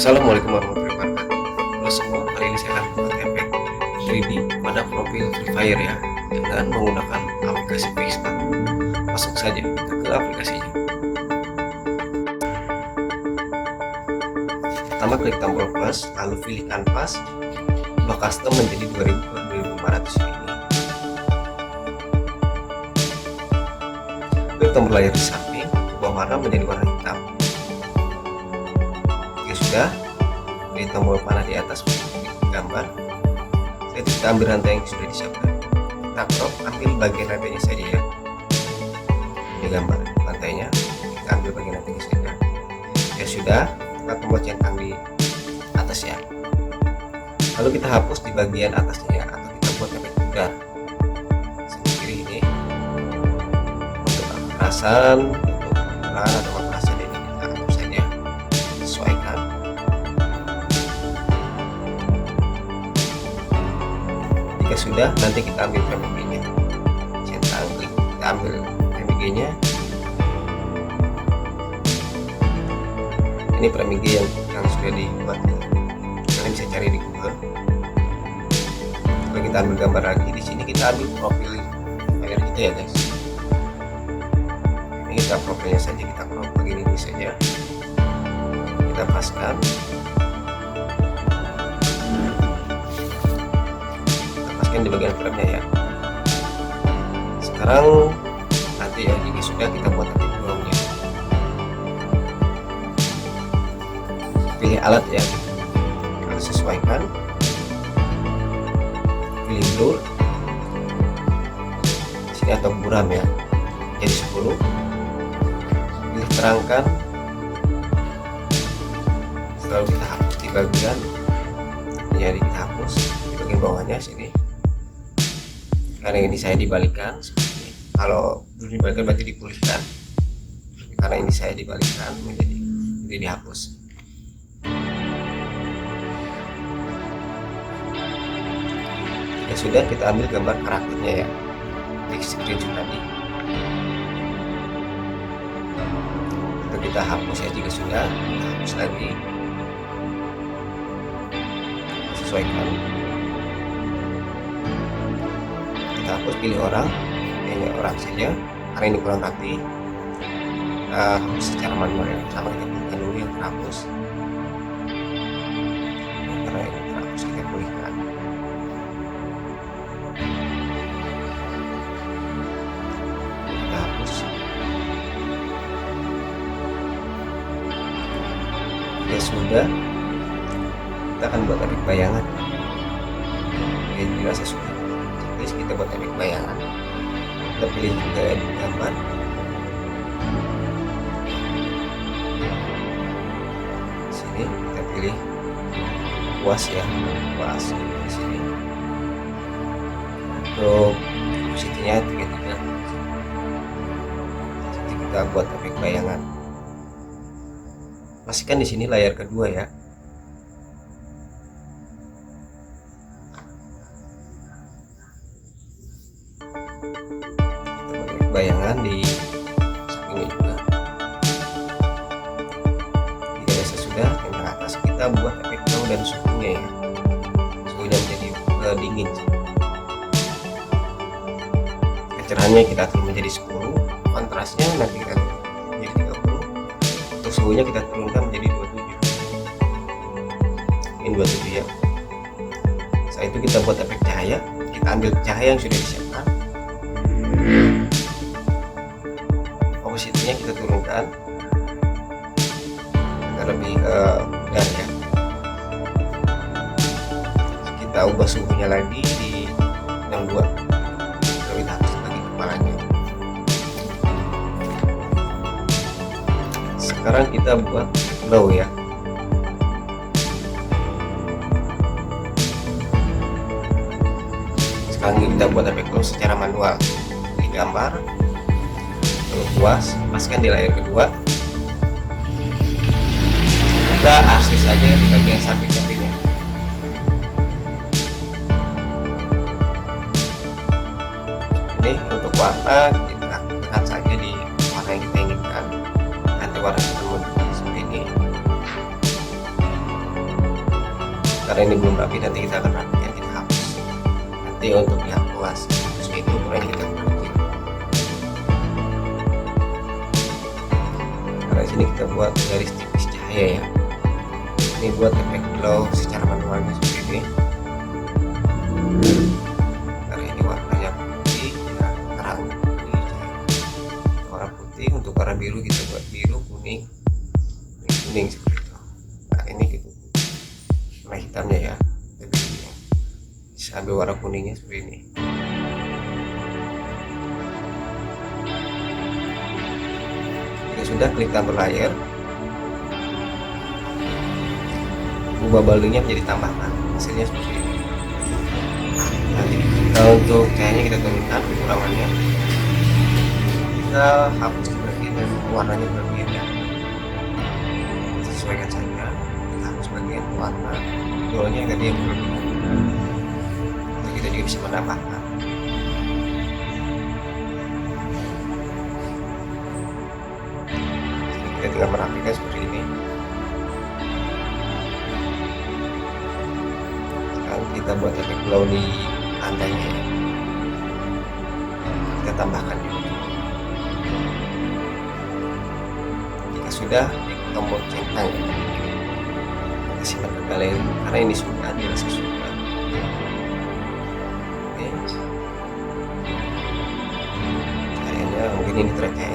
Assalamualaikum warahmatullahi wabarakatuh. Halo semua, kali ini saya akan membuat efek 3D pada profil Free Fire ya, dengan menggunakan aplikasi Picsart. Masuk saja kita ke aplikasinya. Pertama klik tombol plus, lalu pilih kanvas, ubah custom menjadi 2000 per 2500 ini. Klik tombol layar di samping, ubah warna menjadi warna hitam. Jika sudah, di tombol panah di atas gambar, kita ambil rantai yang sudah disiapkan, kita crop, ambil bagian rantainya saja ya. Ini gambar rantainya, kita ambil bagian rantainya saja. Ya sudah, kita tombol centang di atas ya. Lalu kita hapus di bagian atasnya ya, atau kita buat efek pudar sebelah kiri ini untuk kekerasan, untuk pelan atau kekerasan ini kita atur saja, sesuaikan. Jika sudah, nanti kita ambil PMG-nya, centang, klik, kita ambil PMG-nya. Ini PMG yang sudah dibuat ya. Kalian bisa cari di Google. Kalau kita ambil gambar lagi, di sini kita ambil profil layar kita ya guys. Ini kita profilnya saja, kita crop begini ini saja, kita paskan. Di bagian frame-nya ya. Sekarang nanti ya, jika sudah, kita buat nanti blurnya. Pilih alat ya, kita sesuaikan. Pilih blur. Di sini atau buram ya, jadi 10. Pilih terangkan. Selalu kita hapus di bagian, jadi kita hapus di bagian bawahnya sini. Karena ini saya dibalikan seperti ini. Kalau dulu dibalikan berarti dipulihkan. Karena ini saya dibalikan menjadi dihapus. Jika sudah, kita ambil gambar karakternya ya, di screenshot tadi. Itu kita hapus ya. Jika sudah, kita hapus lagi. Sesuaikan. Kita hapus, pilih orang, ini orang saja karena ini kurang rapi. Hapus secara manual ya, sama kita pulihkan dulu yang terhapus. Karena ini terhapus, kita pulihkan. Kita hapus. Ya sudah, kita akan buat efek bayangan. Oke, dirasa sudah. Kita buat efek bayangan, kita pilih juga edit gambar. Sini kita pilih puas ya, puas di sini. Untuk posisinya 33. Jadi kita buat efek bayangan. Pastikan di sini layar kedua ya. Bayangan di sampingnya juga. Jika biasa sudah, yang ke atas kita buat efek jauh dan suhunya ya, suhunya menjadi dingin. Kecerahannya kita atur menjadi 10, kontrasnya nanti kita menjadi 30, untuk suhunya kita turunkan menjadi 27. Ini 27 ya. Setelah itu kita buat efek cahaya, kita ambil cahaya yang sudah disiapkan. Posisinya kita turunkan agar lebih mudah ya. Kita ubah suhunya lagi di 62, lalu kita hapus lagi kepalanya. Sekarang kita buat glow ya. Sekarang kita buat efek glow secara manual di gambar. Kalau puas, paskan di layar kedua. Kita akses saja di bagian samping-sampingnya. Ini untuk warna, kita tekan saja di warna yang kita inginkan. Nanti warna kita seperti ini. karena ini belum rapi, nanti kita akan rapikan, kita hapus. Nanti untuk yang luas itu mulai kita kecil. Karena sini kita buat garis tipis cahaya ya. Ini buat efek glow secara manualnya seperti ini. Karena ini warnanya putih, ya, terang ini warna putih. Untuk warna biru kita buat biru, kuning, kuning seperti itu. Nah ini gitu warna hitamnya ya, birunya. Bisa ambil warna kuningnya seperti ini. Jika sudah, klik tambah layer, ubah balunya menjadi tambahkan, hasilnya seperti ini. Nanti untuk cahayanya kita turunkan kekurangannya, kita hapus bagian dan warnanya berlebihan ya, sesuaikan saja. Kita hapus bagian warna glow-nya yang tadi yang berlebihan. Nanti kita juga bisa menambahkan. Kita tinggal merapikan seperti ini. Sekarang kita buat efek glow di lantainya ya. Kita tambahkan juga. Jika sudah, klik tombol centang. Kita simpan ke galeri karena ini sudah dirasa sudah. Oke. Cahayanya mungkin ini terkait